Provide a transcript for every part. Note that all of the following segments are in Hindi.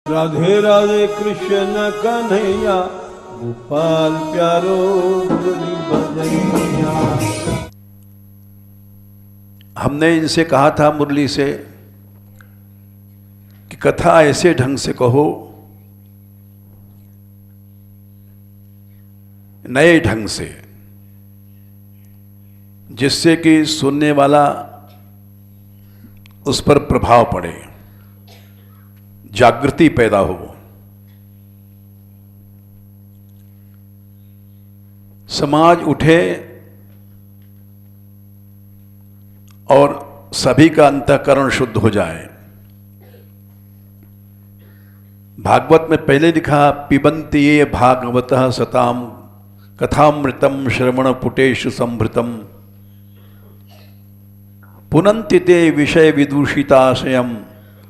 राधे राधे कृष्ण कन्हैया, गोपाल प्यारो मुरली बजैया। हमने इनसे कहा था मुरली से कि कथा ऐसे ढंग से कहो, नए ढंग से, जिससे कि सुनने वाला उस पर प्रभाव पड़े, जागृति पैदा हो। समाज उठे और सभी का अंतःकरण शुद्ध हो जाए। भागवत में पहले लिखा, पिबन्ति ये भागवतः सताम कथामृतम श्रवण पुटेषु संभृतम पुनन्ति ते विषय विदूषिताशयम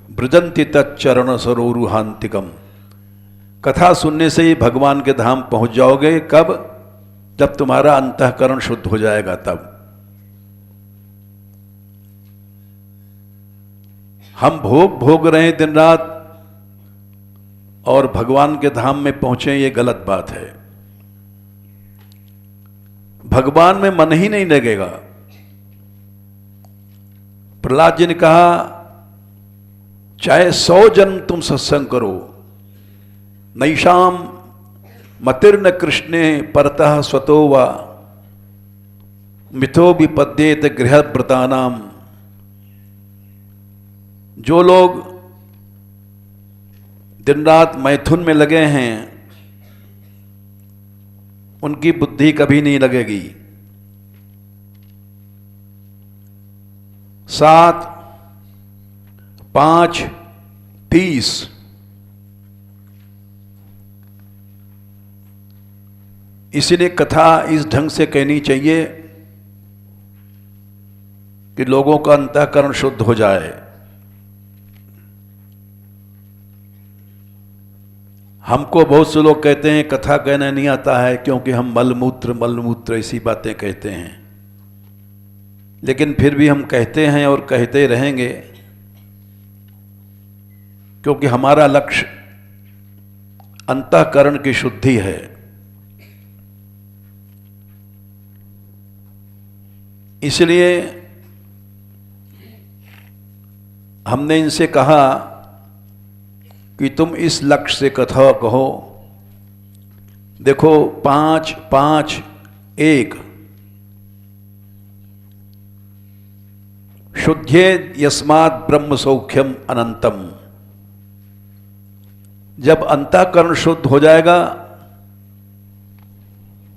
ब्रजन्ति तच्चरण सरोरुहांतिकम। कथा सुनने से ही भगवान के धाम पहुंच जाओगे। कब? जब तुम्हारा अंतःकरण शुद्ध हो जाएगा तब। हम भोग रहे हैं दिन रात और भगवान के धाम में पहुंचे, ये गलत बात है। भगवान में मन ही नहीं लगेगा। प्रहलाद जी ने कहा, चाहे 100 जन्म तुम सत्संग करो, नैषाम मतिर्न कृष्णे परतः स्वतो वा मिथो विपद्येत गृहव्रतानाम। जो लोग दिन रात मैथुन में लगे हैं, उनकी बुद्धि कभी नहीं लगेगी। 7, 5, 30 इसीलिए कथा इस ढंग से कहनी चाहिए कि लोगों का अंतःकरण शुद्ध हो जाए। हमको बहुत से लोग कहते हैं कथा कहना नहीं आता है क्योंकि हम मलमूत्र ऐसी बातें कहते हैं, लेकिन फिर भी हम कहते हैं और कहते रहेंगे, क्योंकि हमारा लक्ष्य अंतःकरण की शुद्धि है। इसलिए हमने इनसे कहा कि तुम इस लक्ष्य से कथा कहो। देखो 5, 5, 1 शुद्धे यस्मात् ब्रह्म सौख्यम अनंतम। जब अंतःकरण शुद्ध हो जाएगा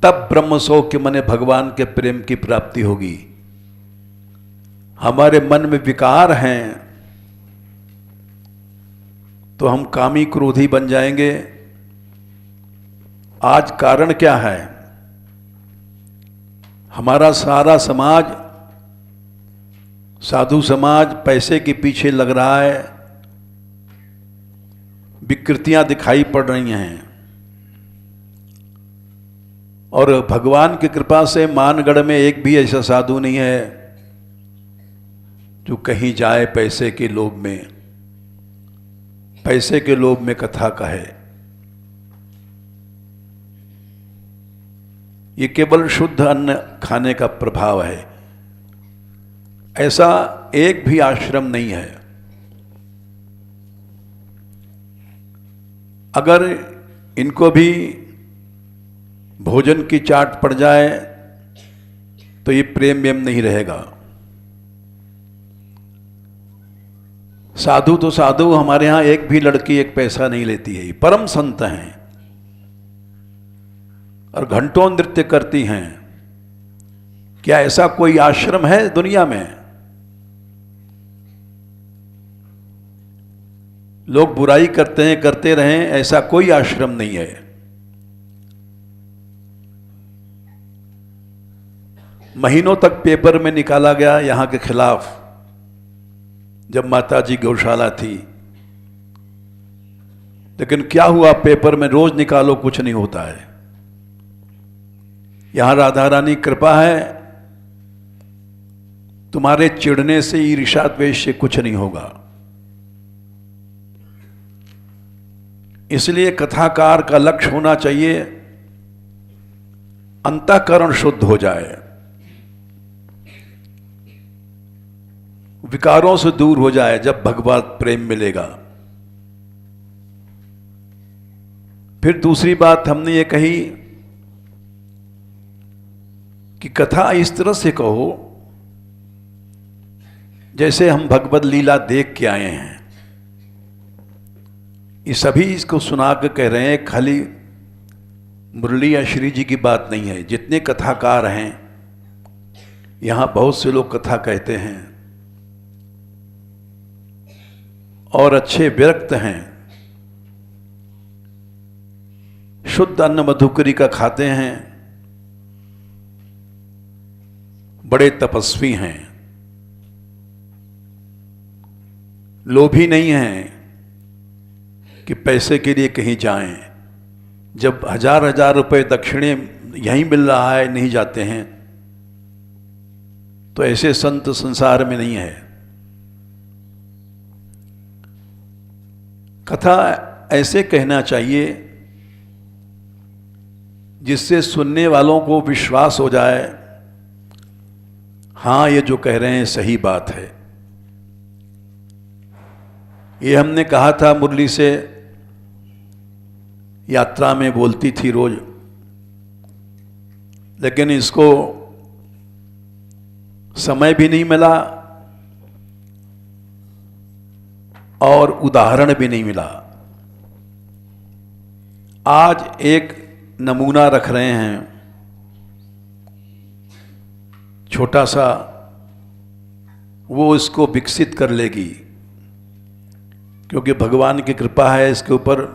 तब ब्रह्म सौख्य माने भगवान के प्रेम की प्राप्ति होगी। हमारे मन में विकार हैं तो हम कामी क्रोधी बन जाएंगे। आज कारण क्या है? हमारा सारा समाज, साधु समाज पैसे के पीछे लग रहा है, विकृतियां दिखाई पड़ रही हैं। और भगवान की कृपा से मानगढ़ में एक भी ऐसा साधु नहीं है जो कहीं जाए पैसे के लोभ में, पैसे के लोभ में कथा कहे। ये केवल शुद्ध अन्न खाने का प्रभाव है। ऐसा एक भी आश्रम नहीं है। अगर इनको भी भोजन की चाट पड़ जाए तो ये प्रेम वेम नहीं रहेगा। साधु तो साधु, हमारे यहां एक भी लड़की एक पैसा नहीं लेती है। परम संत हैं और घंटों नृत्य करती हैं। क्या ऐसा कोई आश्रम है दुनिया में? लोग बुराई करते हैं, करते रहें, ऐसा कोई आश्रम नहीं है। महीनों तक पेपर में निकाला गया यहां के खिलाफ, जब माताजी गौशाला थी। लेकिन क्या हुआ? पेपर में रोज निकालो कुछ नहीं होता है। यहां राधा रानी कृपा है, तुम्हारे चिढ़ने से, ईर्ष्या द्वेष से कुछ नहीं होगा। इसलिए कथाकार का लक्ष्य होना चाहिए अंतःकरण शुद्ध हो जाए, विकारों से दूर हो जाए। जब भगवत प्रेम मिलेगा। फिर दूसरी बात हमने ये कही कि कथा इस तरह से कहो जैसे हम भगवत लीला देख के आए हैं। ये सभी इसको सुना के कह रहे हैं, खाली मुरली या श्री जी की बात नहीं है। जितने कथाकार हैं यहां, बहुत से लोग कथा कहते हैं और अच्छे विरक्त हैं, शुद्ध अन्न मधुकरी का खाते हैं, बड़े तपस्वी हैं, लोभी नहीं हैं कि पैसे के लिए कहीं जाएं। जब हजार हजार रुपए दक्षिणे यहीं मिल रहा है, नहीं जाते हैं, तो ऐसे संत संसार में नहीं है। कथा ऐसे कहना चाहिए जिससे सुनने वालों को विश्वास हो जाए, हाँ ये जो कह रहे हैं सही बात है। ये हमने कहा था, मुरली से यात्रा में बोलती थी रोज, लेकिन इसको समय भी नहीं मिला और उदाहरण भी नहीं मिला। आज एक नमूना रख रहे हैं, छोटा सा, वो इसको विकसित कर लेगी, क्योंकि भगवान की कृपा है। इसके ऊपर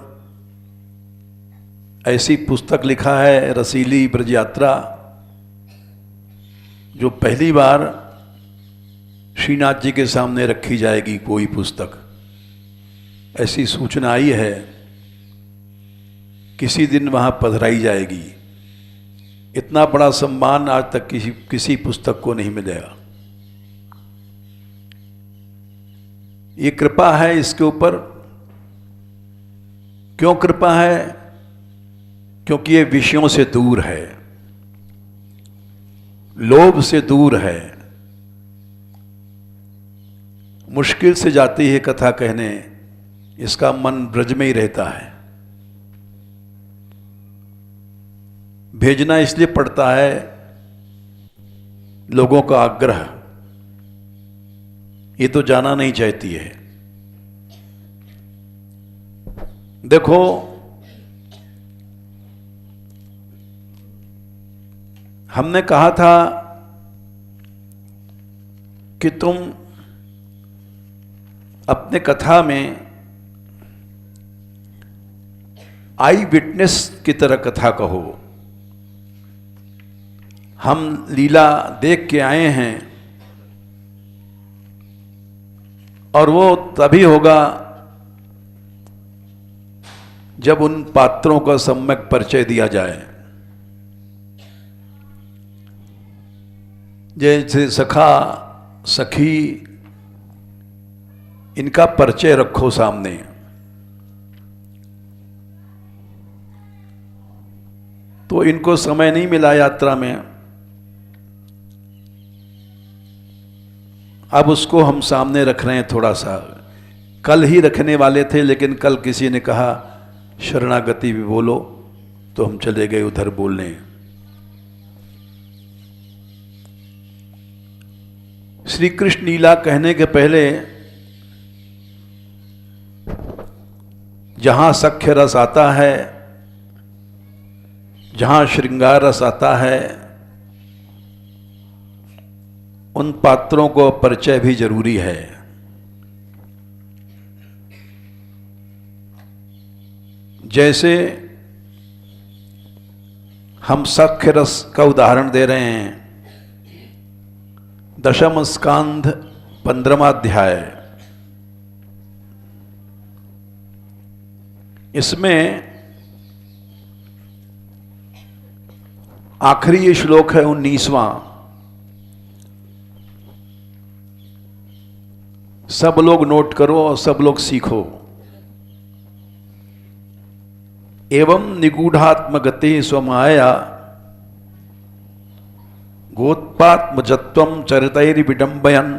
ऐसी पुस्तक लिखा है, रसीली ब्रज यात्रा, जो पहली बार श्रीनाथ जी के सामने रखी जाएगी। कोई पुस्तक, ऐसी सूचना आई है, किसी दिन वहां पधराई जाएगी। इतना बड़ा सम्मान आज तक किसी पुस्तक को नहीं मिलेगा। ये कृपा है इसके ऊपर। क्यों कृपा है? क्योंकि ये विषयों से दूर है, लोभ से दूर है। मुश्किल से जाती है कथा कहने, इसका मन ब्रज में ही रहता है। भेजना इसलिए पड़ता है, लोगों का आग्रह, ये तो जाना नहीं चाहती है। देखो, हमने कहा था कि तुम अपने कथा में आई विटनेस की तरह कथा कहो। हम लीला देख के आए हैं, और वो तभी होगा जब उन पात्रों का सम्यक परिचय दिया जाए। जैसे सखा सखी, इनका परिचय रखो सामने। तो इनको समय नहीं मिला यात्रा में, अब उसको हम सामने रख रहे हैं थोड़ा सा। कल ही रखने वाले थे, लेकिन कल किसी ने कहा शरणागति भी बोलो, तो हम चले गए उधर बोलने। श्री कृष्ण लीला कहने के पहले जहां सख्य रस आता है, जहां श्रृंगार रस आता है, उन पात्रों को परिचय भी जरूरी है। जैसे हम सख्य रस का उदाहरण दे रहे हैं, दशम स्कंध 15वां अध्याय, इसमें आखिरी ये श्लोक है 19वां। सब लोग नोट करो और सब लोग सीखो। एवं निगूढ़ात्मगते स्वमाया गोत्पात्मजत्वं चरितैर्विडम्बयन्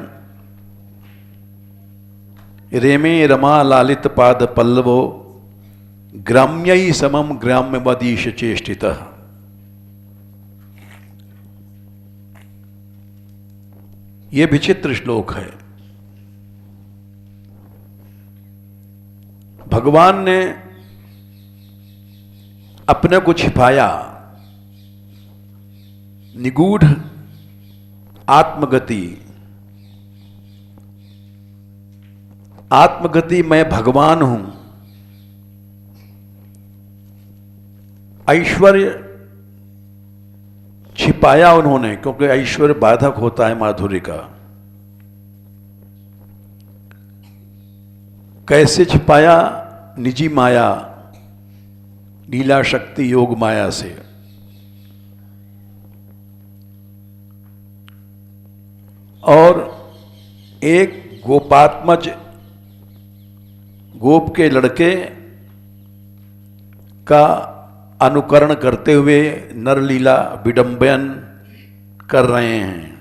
रेमे रमा लालित पाद पल्लवो ग्राम्यै समम ग्राम्यवदीश चेष्टितः। ये विचित्र श्लोक है। भगवान ने अपने को छिपाया, निगूढ़ आत्मगति, आत्मगति मैं भगवान हूं, ऐश्वर्य छिपाया उन्होंने, क्योंकि ऐश्वर्य बाधक होता है माधुर्य का। कैसे छिपाया? निजी माया, लीला शक्ति योग माया से। और एक गोपात्मज, गोप के लड़के का अनुकरण करते हुए नरलीला विडंबन कर रहे हैं।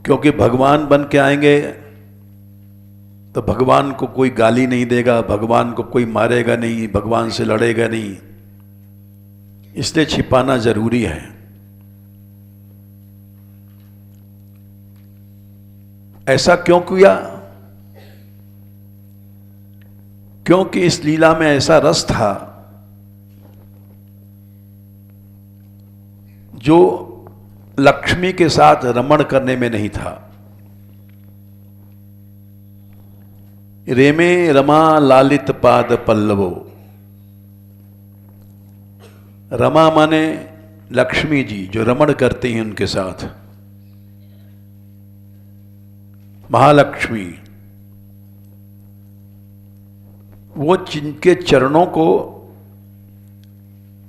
क्योंकि भगवान बन के आएंगे तो भगवान को कोई गाली नहीं देगा, भगवान को कोई मारेगा नहीं, भगवान से लड़ेगा नहीं, इसलिए छिपाना जरूरी है। ऐसा क्यों किया? क्योंकि इस लीला में ऐसा रस था जो लक्ष्मी के साथ रमण करने में नहीं था। रेमे रमा लालित पाद पल्लवो, रमा माने लक्ष्मी जी जो रमण करती हैं उनके साथ, महालक्ष्मी, वो जिनके चरणों को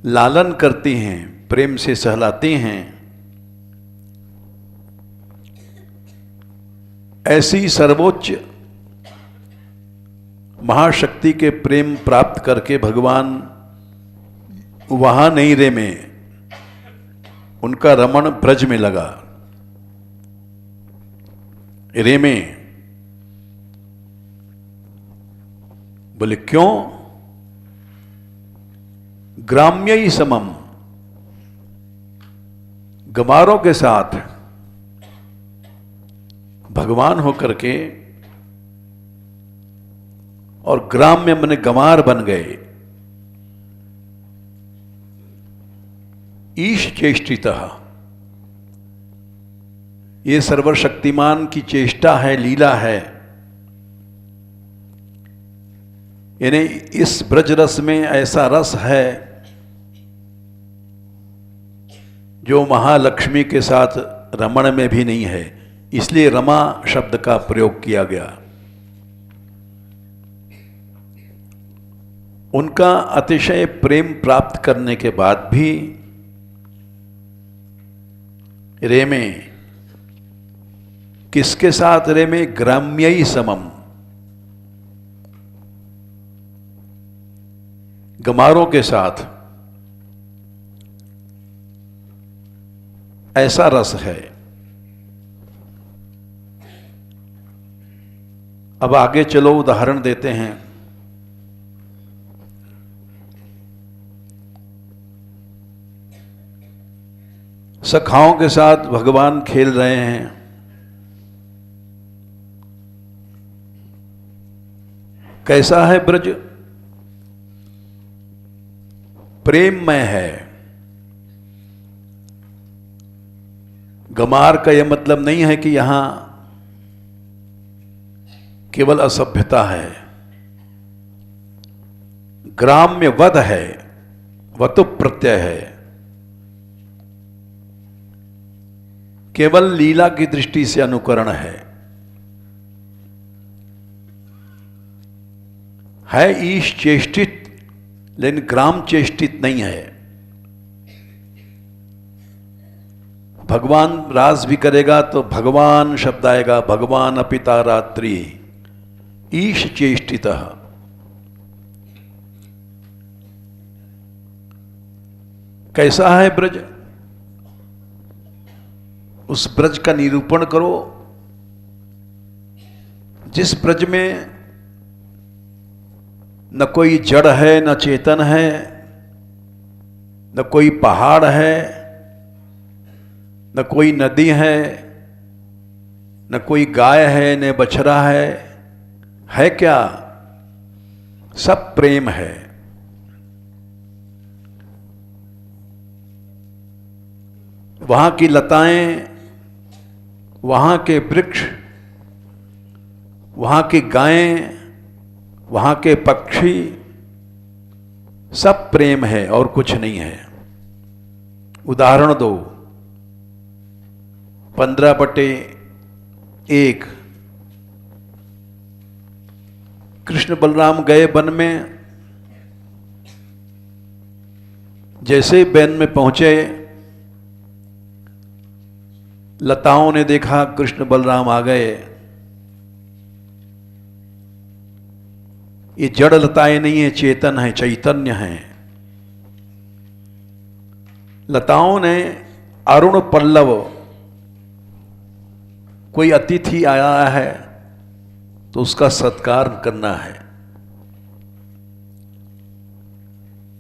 लालन करती हैं, प्रेम से सहलाती हैं, ऐसी सर्वोच्च महाशक्ति के प्रेम प्राप्त करके भगवान वहां नहीं रेमे, उनका रमण ब्रज में लगा। रेमे बोले क्यों? ग्राम्य ही समम, गमारों के साथ भगवान होकर के, और ग्राम्य माने गमार बन गए। ईश चेष्टितः, ये सर्वशक्तिमान की चेष्टा है, लीला है। यानी इस ब्रज रस में ऐसा रस है जो महालक्ष्मी के साथ रमण में भी नहीं है, इसलिए रमा शब्द का प्रयोग किया गया। उनका अतिशय प्रेम प्राप्त करने के बाद भी रेमे, किसके साथ रेमे? ग्राम्यई समम, गमारों के साथ। ऐसा रस है। अब आगे चलो, उदाहरण देते हैं। सखाओं के साथ भगवान खेल रहे हैं, कैसा है ब्रज? प्रेममय है। गमार का यह मतलब नहीं है कि यहां केवल असभ्यता है। ग्राम्य वध है, वतु प्रत्यय है। केवल लीला की दृष्टि से अनुकरण है ईश चेष्टित, लेकिन ग्राम चेष्टित नहीं है। भगवान रास भी करेगा तो भगवान शब्द आएगा, भगवान अपिता रात्रि, ईश चेष्टितः। कैसा है ब्रज, उस ब्रज का निरूपण करो जिस ब्रज में न कोई जड़ है न चेतन है, न कोई पहाड़ है, न कोई नदी है, न कोई गाय है न बछड़ा है क्या? सब प्रेम है। वहां की लताएं, वहां के वृक्ष, वहां की गायें, वहां के पक्षी, सब प्रेम है और कुछ नहीं है। उदाहरण दो, 15/1 कृष्ण बलराम गए वन में। जैसे वन में पहुंचे, लताओं ने देखा कृष्ण बलराम आ गए। ये जड़ लताएं नहीं है, चेतन है, चैतन्य है। लताओं ने अरुण पल्लव, कोई अतिथि आया है तो उसका सत्कार करना है।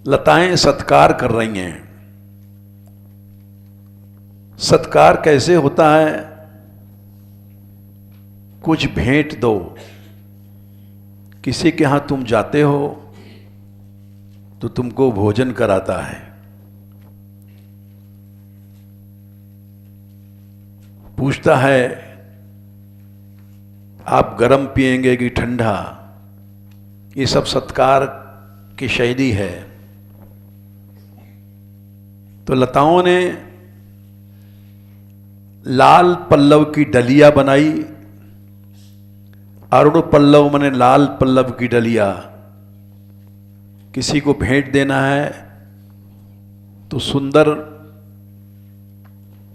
लताएं सत्कार कर रही हैं। सत्कार कैसे होता है? कुछ भेंट दो। किसी के यहां तुम जाते हो तो तुमको भोजन कराता है, पूछता है आप गरम पिएंगे कि ठंडा। ये सब सत्कार की शैली है। तो लताओं ने लाल पल्लव की डलिया बनाई। अरुण पल्लव माने लाल पल्लव की डलिया। किसी को भेंट देना है तो सुंदर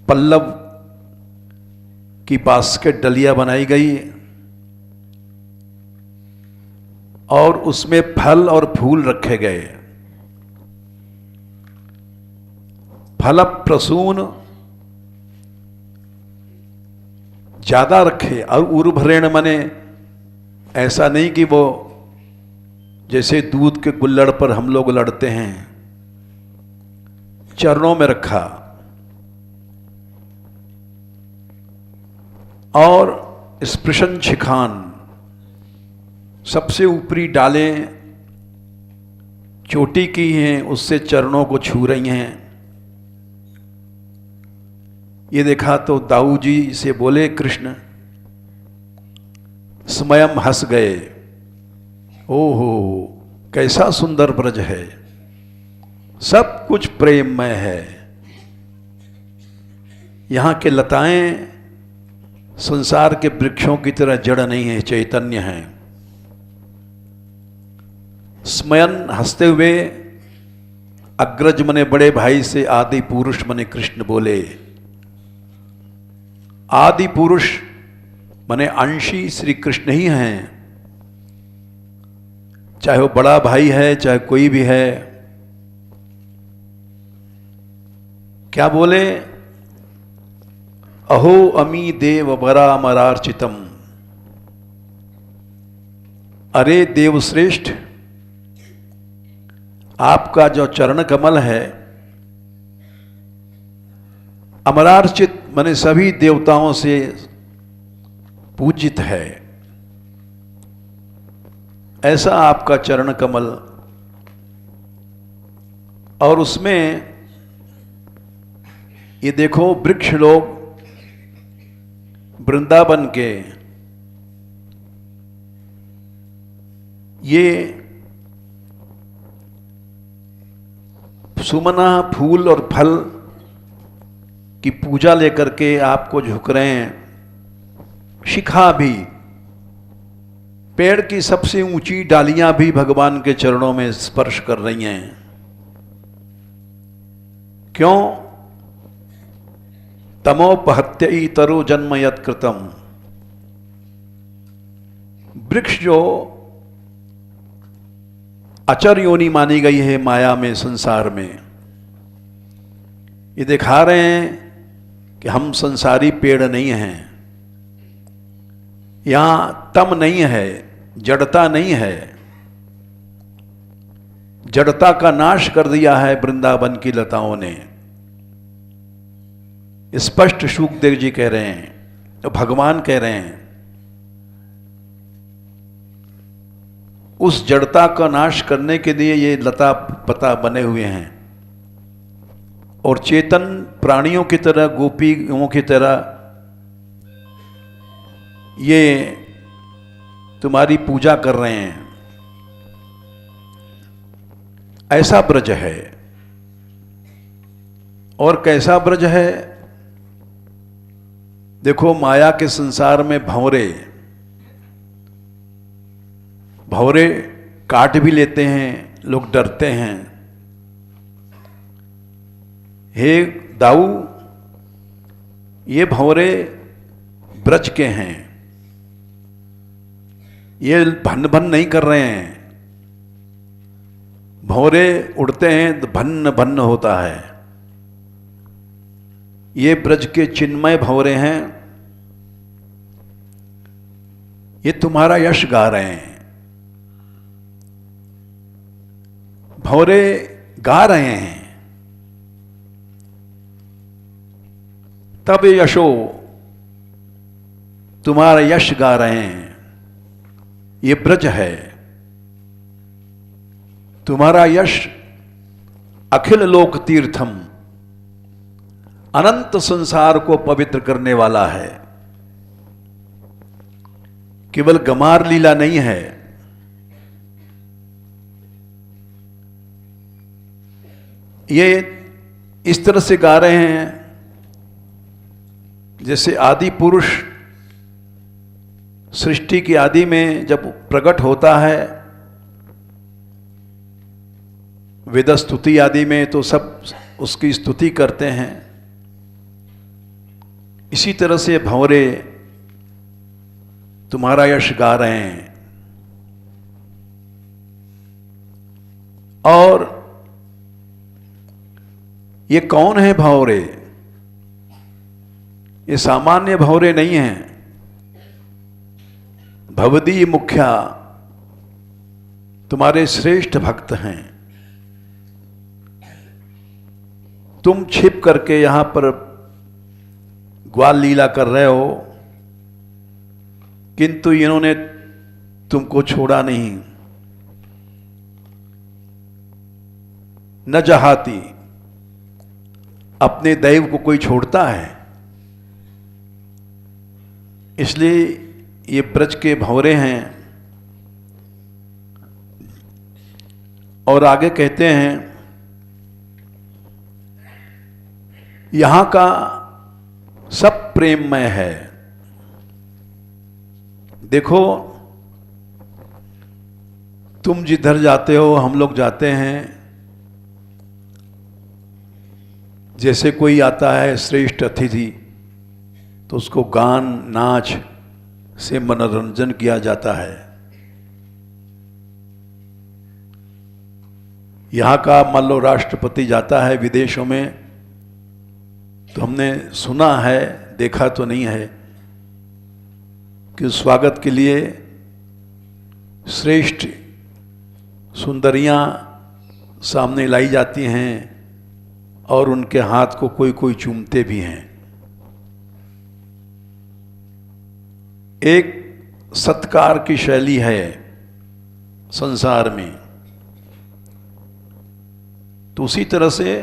पल्लव की बास्केट डलिया बनाई गई और उसमें फल और फूल रखे गए। फल प्रसून ज्यादा रखे। और उर्भरेण माने ऐसा नहीं कि वो जैसे दूध के कुल्हड़ पर हम लोग लड़ते हैं, चरणों में रखा। और स्पृशन शिखान, सबसे ऊपरी डालें चोटी की हैं, उससे चरणों को छू रही हैं। ये देखा तो दाऊ जी से बोले कृष्ण, स्वयं हंस गए। ओहो, कैसा सुंदर ब्रज है, सब कुछ प्रेममय है। यहां के लताएं संसार के वृक्षों की तरह जड़ नहीं है, चैतन्य है। स्मयन हंसते हुए अग्रज मने बड़े भाई से आदि पुरुष मने कृष्ण बोले। आदि पुरुष मने अंशी श्री कृष्ण ही हैं। चाहे वो बड़ा भाई है, चाहे कोई भी है। क्या बोले? अहो अमी देव वरामरार्चितम। अरे देवश्रेष्ठ, आपका जो चरण कमल है अमरार्चित माने सभी देवताओं से पूजित है। ऐसा आपका चरण कमल। और उसमें ये देखो, वृक्ष लोग वृंदावन के ये सुमना फूल और फल की पूजा लेकर के आपको झुक रहे हैं। शिखा भी, पेड़ की सबसे ऊंची डालियां भी भगवान के चरणों में स्पर्श कर रही हैं। क्यों? तमोपहत्य तरु जन्म यत्कृतम। वृक्ष जो अचर योनि मानी गई है माया में, संसार में, ये दिखा रहे हैं कि हम संसारी पेड़ नहीं हैं, यहां तम नहीं है, जड़ता नहीं है। जड़ता का नाश कर दिया है वृंदावन की लताओं ने। स्पष्ट शुकदेव जी कह रहे हैं, तो भगवान कह रहे हैं। उस जड़ता का नाश करने के लिए ये लता पता बने हुए हैं, और चेतन प्राणियों की तरह, गोपियों की तरह ये तुम्हारी पूजा कर रहे हैं। ऐसा ब्रज है। और कैसा ब्रज है? देखो, माया के संसार में भंवरे भंवरे काट भी लेते हैं, लोग डरते हैं। हे दाऊ, ये भंवरे ब्रज के हैं, ये भन भन नहीं कर रहे हैं। भंवरे उड़ते हैं तो भन्न भन्न होता है। ये ब्रज के चिन्मय भंवरे हैं, ये तुम्हारा यश गा रहे हैं। भंवरे गा रहे हैं, तब यशो, तुम्हारा यश गा रहे हैं। ये ब्रज है, तुम्हारा यश अखिल लोक तीर्थम, अनंत संसार को पवित्र करने वाला है। केवल गमार लीला नहीं है। ये इस तरह से गा रहे हैं जैसे आदि पुरुष सृष्टि की आदि में जब प्रकट होता है, वेद स्तुति आदि में तो सब उसकी स्तुति करते हैं। इसी तरह से भंवरे तुम्हारा यश गा रहे हैं। और ये कौन है भंवरे? ये सामान्य भंवरे नहीं हैं। भवदी मुख्या तुम्हारे श्रेष्ठ भक्त हैं। तुम छिप करके यहां पर ग्वाल लीला कर रहे हो, किंतु इन्होंने तुमको छोड़ा नहीं। न जहाती, अपने दैव को कोई छोड़ता है? इसलिए ये ब्रज के भंवरे हैं। और आगे कहते हैं, यहां का सब प्रेममय है। देखो, तुम जिधर जाते हो हम लोग जाते हैं। जैसे कोई आता है श्रेष्ठ अतिथि तो उसको गान नाच से मनोरंजन किया जाता है। यहां का मान लो राष्ट्रपति जाता है विदेशों में, तो हमने सुना है, देखा तो नहीं है, कि स्वागत के लिए श्रेष्ठ सुंदरियां सामने लाई जाती हैं और उनके हाथ को कोई कोई चूमते भी हैं। एक सत्कार की शैली है संसार में। तो उसी तरह से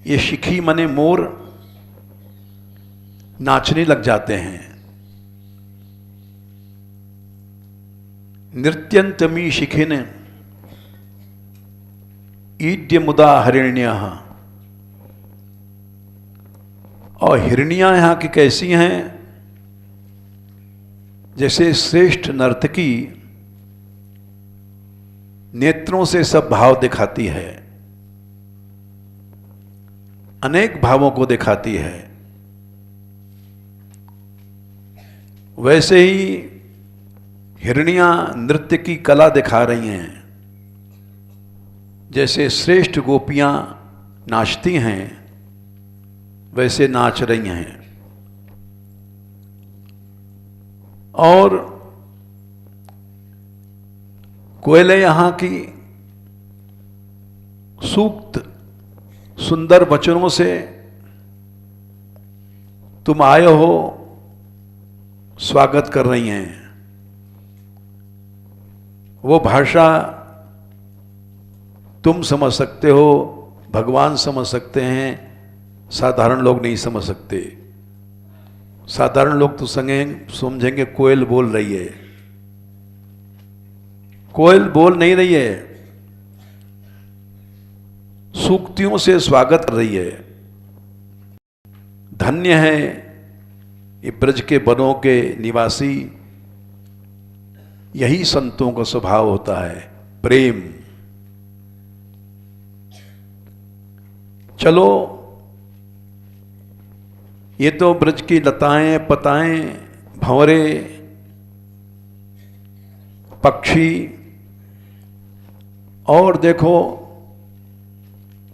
ये शिखी मने मोर नाचने लग जाते हैं। नृत्यंतमी शिखिन ईड्य मुदा हरिण्यः। और हिरनियां यहां की कैसी हैं? जैसे श्रेष्ठ नर्तकी नेत्रों से सब भाव दिखाती है, अनेक भावों को दिखाती है, वैसे ही हिरनियां नृत्य की कला दिखा रही हैं। जैसे श्रेष्ठ गोपियां नाचती हैं वैसे नाच रही हैं। और कोयले यहां की सूक्त सुंदर वचनों से तुम आए हो स्वागत कर रही हैं। वो भाषा तुम समझ सकते हो, भगवान समझ सकते हैं, साधारण लोग नहीं समझ सकते। साधारण लोग तो समझेंगे कोयल बोल रही है। कोयल बोल नहीं रही है, सूक्तियों से स्वागत कर रही है। धन्य है ये ब्रज के वनों के निवासी। यही संतों का स्वभाव होता है, प्रेम। चलो, ये तो ब्रज की लताएं, पताएं, भंवरे, पक्षी, और देखो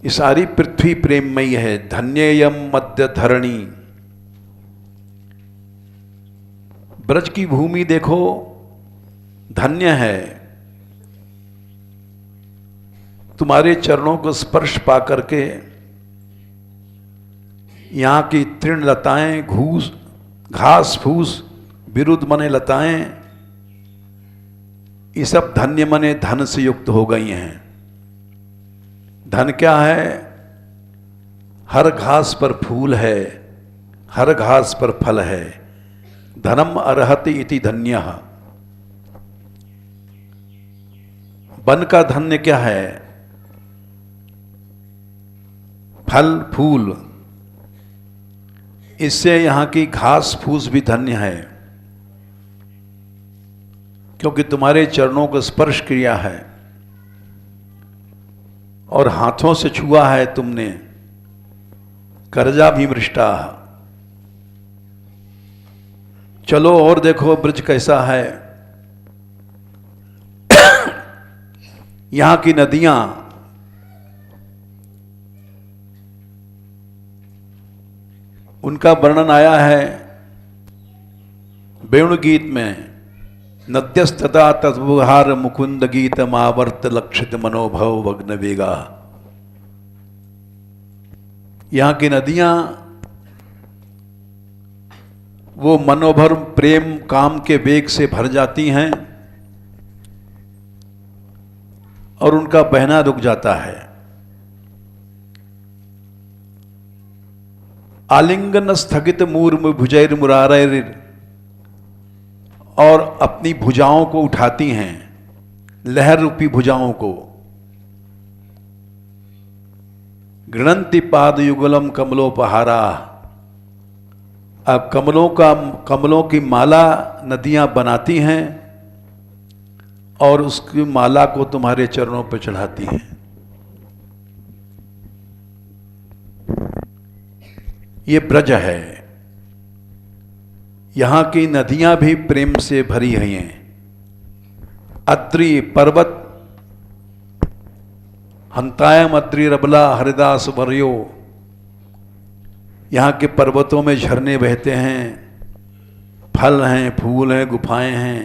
ये सारी पृथ्वी प्रेममयी है। धन्ययम मध्य धरणी। ब्रज की भूमि देखो धन्य है। तुम्हारे चरणों को स्पर्श पा करके यहाँ की तृण लताएं, घास फूस, विरुद्ध मने लताएं, ये सब धन्य मने धन से युक्त हो गई हैं। धन क्या है? हर घास पर फूल है, हर घास पर फल है। धनम अर्हति इति धन्यः। वन का धन्य क्या है? फल फूल। इससे यहां की घास फूस भी धन्य है, क्योंकि तुम्हारे चरणों को स्पर्श किया है और हाथों से छुआ है तुमने। करजा भी मृष्टा। चलो और देखो ब्रज कैसा है। यहां की नदियां उनका वर्णन आया है वेणु गीत में। नद्यस्तदा तद्वहार मुकुंद गीत मावर्त लक्षित मनोभव वग्न वेगा। यहां की नदियां वो मनोभर प्रेम काम के वेग से भर जाती हैं और उनका बहना रुक जाता है। आलिंगन स्थगित मूर्म भुजैर मुरारैर, और अपनी भुजाओं को उठाती हैं, लहर रूपी भुजाओं को। गृणंति पाद युगलम कमलोपहारा। अब कमलों की माला नदियां बनाती हैं और उसकी माला को तुम्हारे चरणों पर चढ़ाती हैं। ये ब्रज है। यहां की नदियां भी प्रेम से भरी हुई हैं। अत्रि पर्वत, हंतायम अत्रि रबला हरिदास वर्यो। यहां के पर्वतों में झरने बहते हैं, फल हैं, फूल हैं, गुफाएं हैं।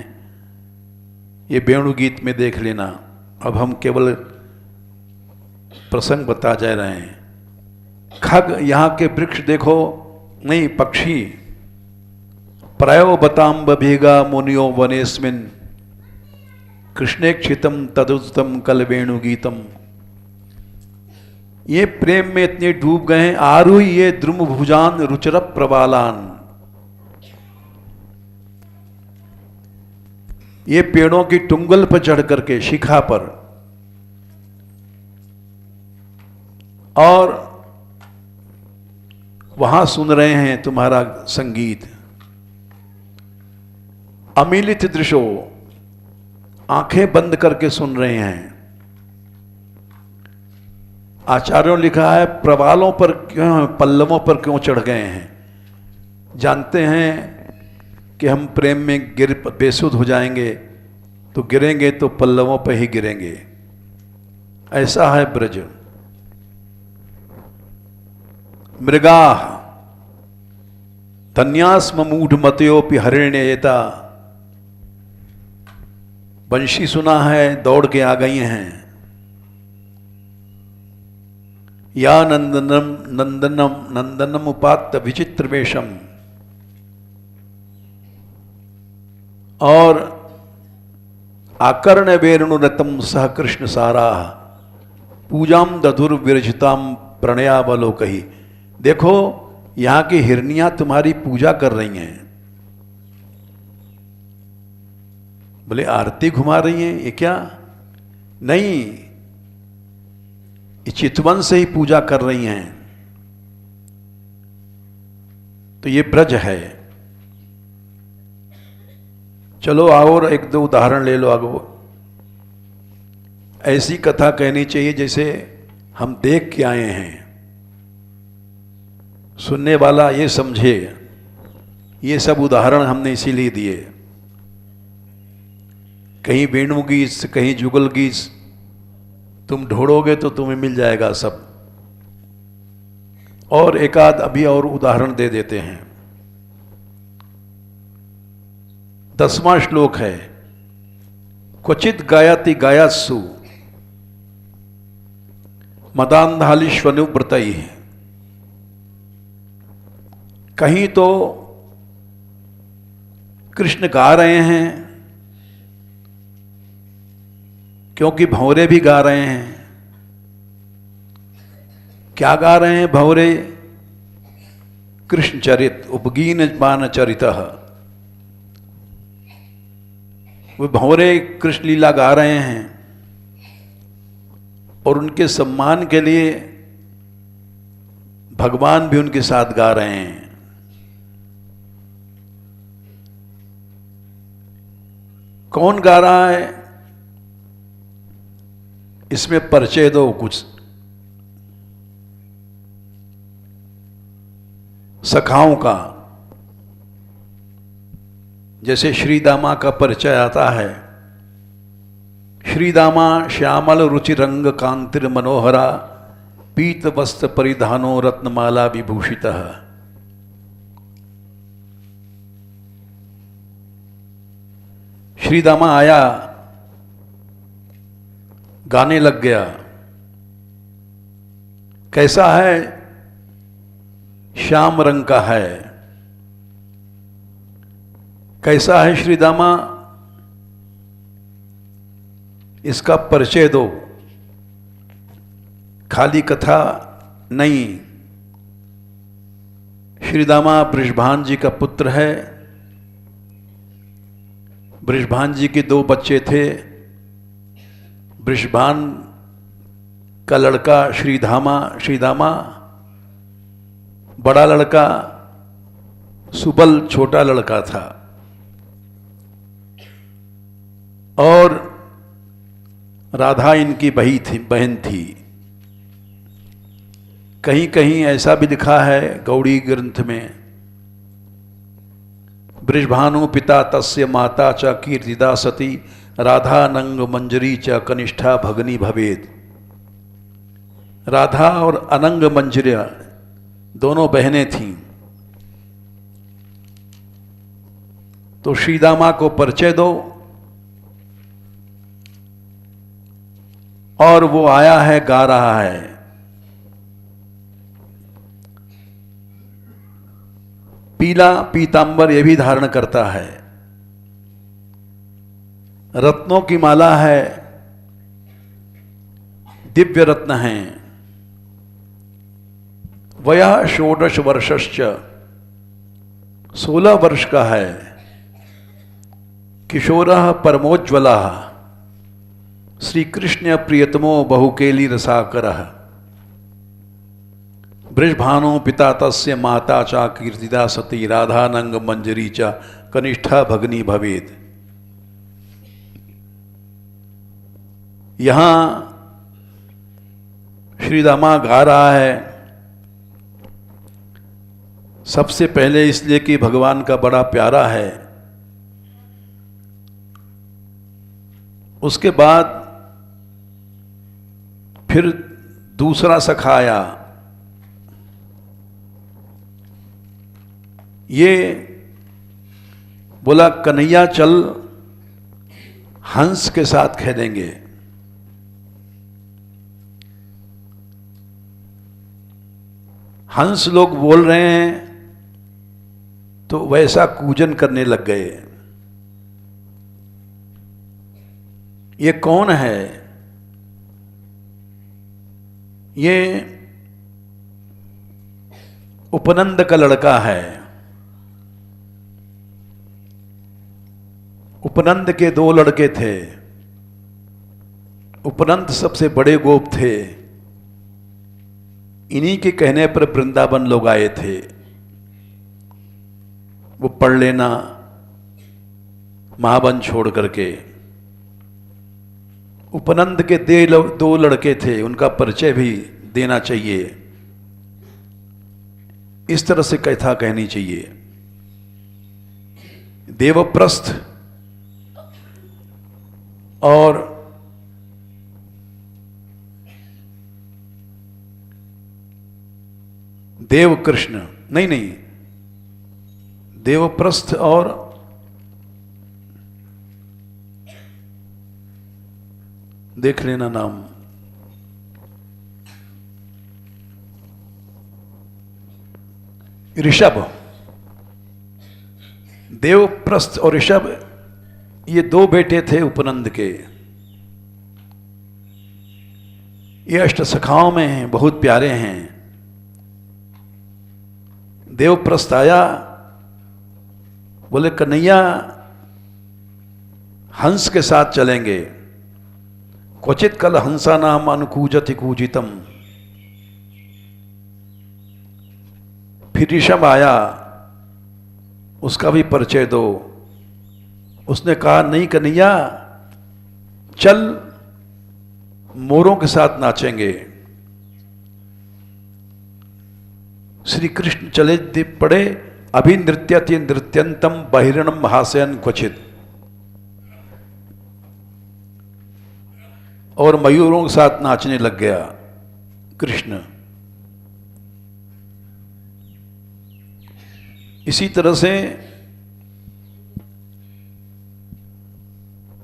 ये वेणु गीत में देख लेना। अब हम केवल प्रसंग बता जा रहे हैं। खग, यहाँ के वृक्ष देखो, नहीं पक्षी। प्रायो बताम्ब भेगा मुनियो वनेस्मिन कृष्णेक्षितम तदुत्तम कल वेणु गीतम। ये प्रेम में इतने डूब गए हैं। आरुही ये द्रुम भुजान रुचर प्रबालान। ये पेड़ों की टुंगल पर चढ़ करके, शिखा पर, और वहां सुन रहे हैं तुम्हारा संगीत। अमीलित दृश्यो, आंखें बंद करके सुन रहे हैं। आचार्यों ने लिखा है प्रवालों पर क्यों, पल्लवों पर क्यों चढ़ गए हैं? जानते हैं कि हम प्रेम में बेसुध हो जाएंगे, तो गिरेंगे तो पल्लवों पर ही गिरेंगे। ऐसा है ब्रज। मृगा धन्यास्म मूढ़ मतयोपि हरिण्येता। बंशी सुना है, दौड़ के आ गई हैं। या नंदनम नंदनम नंदनम उपात्त विचित्र वेशम। और आकर्ण वेणुरतम सह कृष्ण सारा पूजाम दधुर्विरजिताम प्रणयावलोकही। देखो यहां की हिरनियां तुम्हारी पूजा कर रही हैं। बोले आरती घुमा रही हैं, ये क्या? नहीं, ये चितवन से ही पूजा कर रही हैं। तो ये ब्रज है। चलो और एक दो उदाहरण ले लो आगे। ऐसी कथा कहनी चाहिए जैसे हम देख के आए हैं, सुनने वाला ये समझे। ये सब उदाहरण हमने इसीलिए दिए। कहीं वेणु गीत, कहीं जुगल गीत, तुम ढूंढोगे तो तुम्हें मिल जाएगा सब। और एक आध अभी और उदाहरण दे देते हैं। 10वां श्लोक है, क्वचित गायति गायासु मदांधालिश्वनुव्रतई। कहीं तो कृष्ण गा रहे हैं, क्योंकि भंवरे भी गा रहे हैं। क्या गा रहे हैं भंवरे? कृष्ण चरित उपगीन मान चरितः। वे भंवरे कृष्ण लीला गा रहे हैं और उनके सम्मान के लिए भगवान भी उनके साथ गा रहे हैं। कौन गा रहा है? इसमें परिचय दो कुछ। सखाओं का, जैसे श्रीदामा का परिचय आता है। श्रीदामा श्यामल रुचि रंग कांतिर मनोहरा पीत वस्त्र परिधानो रत्नमाला विभूषितः। श्रीदामा आया, गाने लग गया। कैसा है? श्याम रंग का है। कैसा है श्रीदामा? इसका परिचय दो। खाली कथा नहीं। श्रीदामा बृषभान जी का पुत्र है। बृषभान जी के 2 बच्चे थे। बृषभान का लड़का श्रीदामा, बड़ा लड़का सुबल छोटा लड़का था। और राधा इनकी बहन थी। कहीं कहीं ऐसा भी लिखा है गौड़ी ग्रंथ में, बृषभानु पिता तस्य माता च कीर्तिदा सती राधा नंग मंजरी च कनिष्ठा भगनी भवेद। राधा और अनंग मंजरिया दोनों बहनें थीं। तो श्रीदामा को परिचय दो। और वो आया है, गा रहा है। पीला पीतांबर ये भी धारण करता है। रत्नों की माला है, दिव्य रत्न हैं। वयः 16 वर्षश्च, 16 वर्ष का है। किशोरः परमोज्ज्वलः श्री कृष्ण प्रियतमो बहुकेली रसाकरः। बृषभानो पिता तस्य माता च कीर्तिदा सती राधानंग मंजरी च कनिष्ठा भगनी भवेद। यहां श्रीदामा गा रहा है सबसे पहले इसलिए कि भगवान का बड़ा प्यारा है। उसके बाद फिर दूसरा सखा आया, ये बोला कन्हैया चल हंस के साथ खेलेंगे। हंस लोग बोल रहे हैं तो वैसा कूजन करने लग गए। ये कौन है? ये उपनंद का लड़का है। उपनंद के 2 लड़के थे। उपनंद सबसे बड़े गोप थे। इन्हीं के कहने पर वृंदावन लोग आए थे। वो पढ़ लेना महावन छोड़ करके। उपनंद के 2 लड़के थे, उनका परिचय भी देना चाहिए। इस तरह से कथा कहनी चाहिए। देवप्रस्थ और देवकृष्ण, नहीं, देवप्रस्थ और देख लेना नाम, ऋषभ। देवप्रस्थ और ऋषभ, ये 2 बेटे थे उपनंद के। ये अष्ट सखाओं में हैं, बहुत प्यारे हैं। देवप्रस्थ आया, बोले कन्हैया हंस के साथ चलेंगे। क्वचित कल हंसा नाम अनुकूजति कूजितम। फिर ऋषभ आया, उसका भी परिचय दो। उसने कहा नहीं कन्हैया, चल मोरों के साथ नाचेंगे। श्री कृष्ण चले पड़े, अभी नृत्यति नृत्यंतम बहिरणम हास्यन क्वचित। और मयूरों के साथ नाचने लग गया कृष्ण। इसी तरह से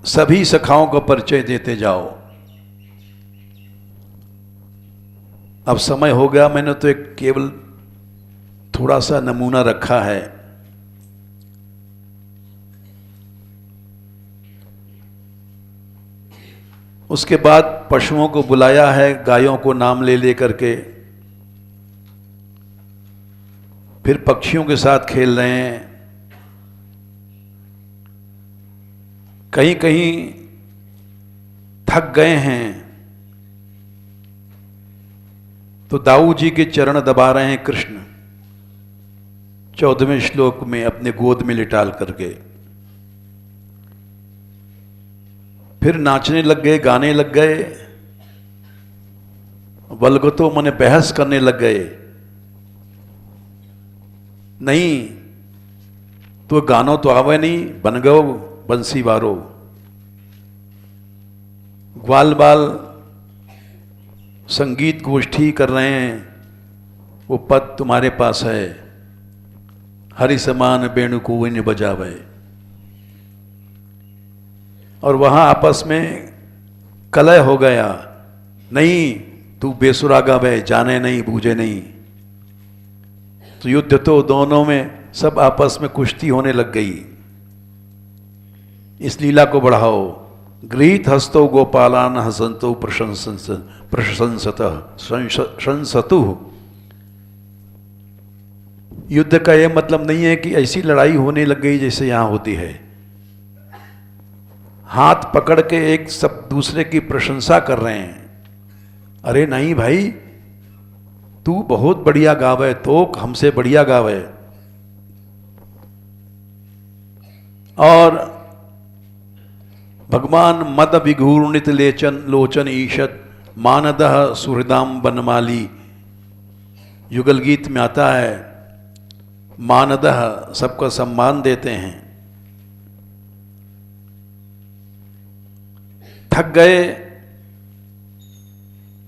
सभी सखाओं का परिचय देते जाओ। अब समय हो गया, मैंने तो एक केवल थोड़ा सा नमूना रखा है। उसके बाद पशुओं को बुलाया है, गायों को नाम ले ले करके। फिर पक्षियों के साथ खेल रहे हैं। कहीं कहीं थक गए हैं तो दाऊ जी के चरण दबा रहे हैं कृष्ण, 14वें श्लोक में अपने गोद में लिटाल करके। फिर नाचने लग गए, गाने लग गए। बलगतो मने बहस करने लग गए। नहीं तो गानो तो आवे नहीं, बन गयो बंसी वारो। ग्वाल बाल संगीत गोष्ठी कर रहे हैं, वो पद तुम्हारे पास है। हरि समान वेणु को इन बजावे। और वहां आपस में कलह हो गया। नहीं तू बेसुरा गावे, जाने नहीं बूझे नहीं। तो युद्ध तो दोनों में सब आपस में कुश्ती होने लग गई। इस लीला को बढ़ाओ। गृहीत हस्तो गोपालान हसंतो प्रशंसतु। युद्ध का यह मतलब नहीं है कि ऐसी लड़ाई होने लग गई जैसे यहां होती है। हाथ पकड़ के एक सब दूसरे की प्रशंसा कर रहे हैं। अरे नहीं भाई, तू बहुत बढ़िया गावे, तो हमसे बढ़िया गावे। और भगवान मद विघूर्णित लोचन ईशत मानदह सुहृदाम बनमाली। युगल गीत में आता है, मानदह सबका सम्मान देते हैं। थक गए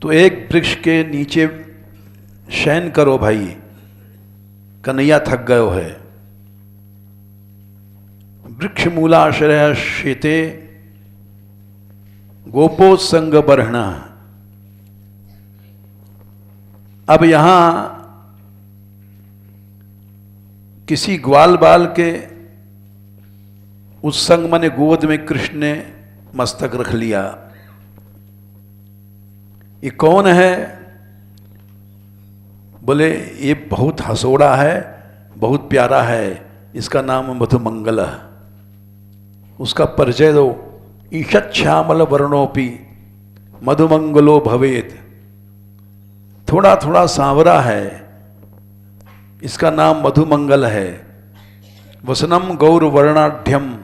तो एक वृक्ष के नीचे शयन करो भाई, कन्हैया थक गयो है। वृक्ष मूलाश्रय शेते गोपोत्संग बरहणा। अब यहां किसी ग्वाल बाल के उत्संग माने गोद में कृष्ण ने मस्तक रख लिया। ये कौन है? बोले ये बहुत हंसोड़ा है, बहुत प्यारा है, इसका नाम मधुमंगल। उसका परिचय दो। ईषत् श्यामल वर्णोपि मधुमंगलो भवेत। थोड़ा थोड़ा सांवरा है, इसका नाम मधुमंगल है। वसनम गौर वर्णाढ्यम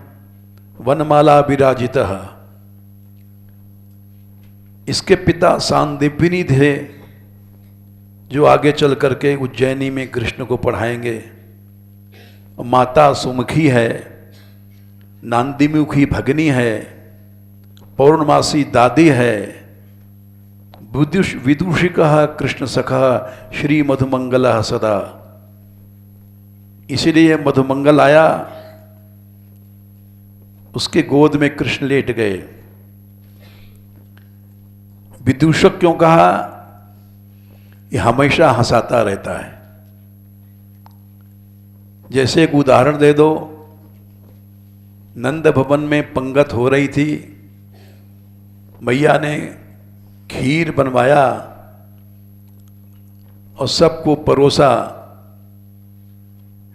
वनमाला विराजितः। इसके पिता सांदीपिनी थे, जो आगे चल करके उज्जैनी में कृष्ण को पढ़ाएंगे। माता सुमुखी है, नांदीमुखी भगनी है, पौर्णमासी दादी है। विदूषिकः कृष्ण सखा श्री मधुमंगलः सदा। इसीलिए मधुमंगल आया, उसके गोद में कृष्ण लेट गए। विदूषक क्यों कहा? ये हमेशा हंसाता रहता है। जैसे एक उदाहरण दे दो, नंद भवन में पंगत हो रही थी, मैया ने खीर बनवाया और सबको परोसा,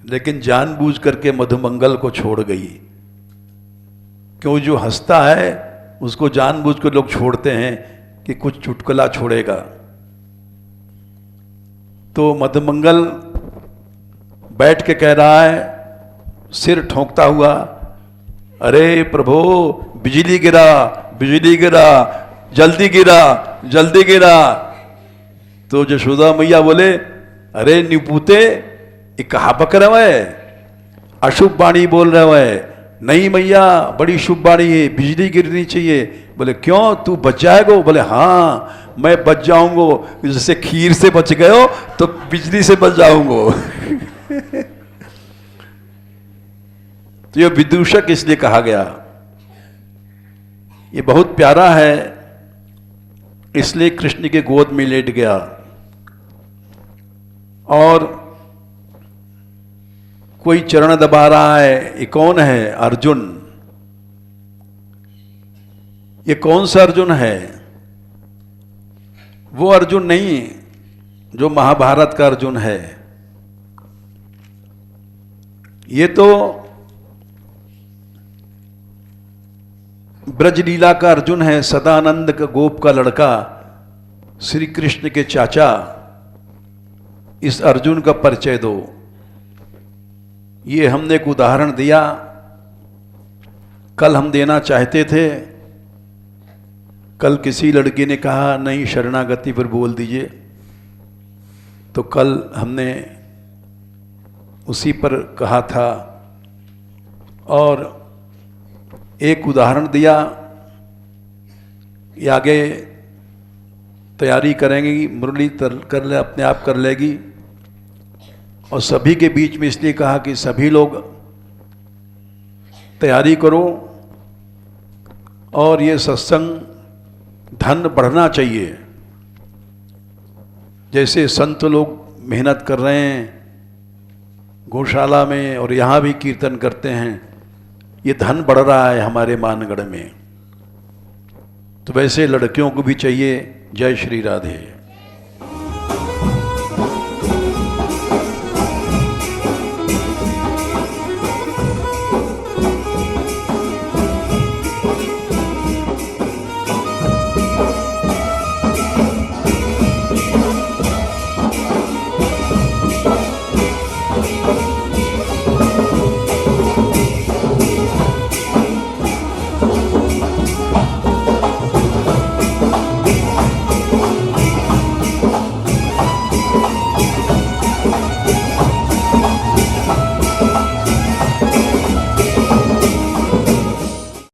लेकिन जानबूझ करके मधुमंगल को छोड़ गई। क्यों? जो हंसता है उसको जानबूझ कर लोग छोड़ते हैं कि कुछ चुटकुला छोड़ेगा। तो मधुमंगल बैठ के कह रहा है, सिर ठोंकता हुआ, अरे प्रभु बिजली गिरा, बिजली गिरा, जल्दी गिरा, जल्दी गिरा। तो यशोदा मैया बोले, अरे निपूते ये कहा बक रहा है, अशुभ वाणी बोल रहा है। नहीं मैया, बड़ी शुभ वाणी है, बिजली गिरनी चाहिए। बोले क्यों, तू बच जाएगा? बोले हाँ मैं बच जाऊंगा, जैसे खीर से बच गए हो तो बिजली से बच जाऊंगा। तो ये विदूषक इसलिए कहा गया। ये बहुत प्यारा है, इसलिए कृष्ण के गोद में लेट गया। और कोई चरण दबा रहा है, ये कौन है? अर्जुन। ये कौन सा अर्जुन है? वो अर्जुन नहीं जो महाभारत का अर्जुन है। ये तो ब्रजलीला का अर्जुन है, सदानंद का गोप का लड़का, श्री कृष्ण के चाचा। इस अर्जुन का परिचय दो। ये हमने एक उदाहरण दिया, कल हम देना चाहते थे। कल किसी लड़की ने कहा नहीं शरणागति पर बोल दीजिए, तो कल हमने उसी पर कहा था और एक उदाहरण दिया। ये आगे तैयारी करेंगी, मुरली कर ले, अपने आप कर लेगी। और सभी के बीच में इसलिए कहा कि सभी लोग तैयारी करो। और ये सत्संग धन बढ़ना चाहिए। जैसे संत लोग मेहनत कर रहे हैं गौशाला में और यहाँ भी कीर्तन करते हैं, ये धन बढ़ रहा है हमारे मानगढ़ में। तो वैसे लड़कियों को भी चाहिए। जय श्री राधे।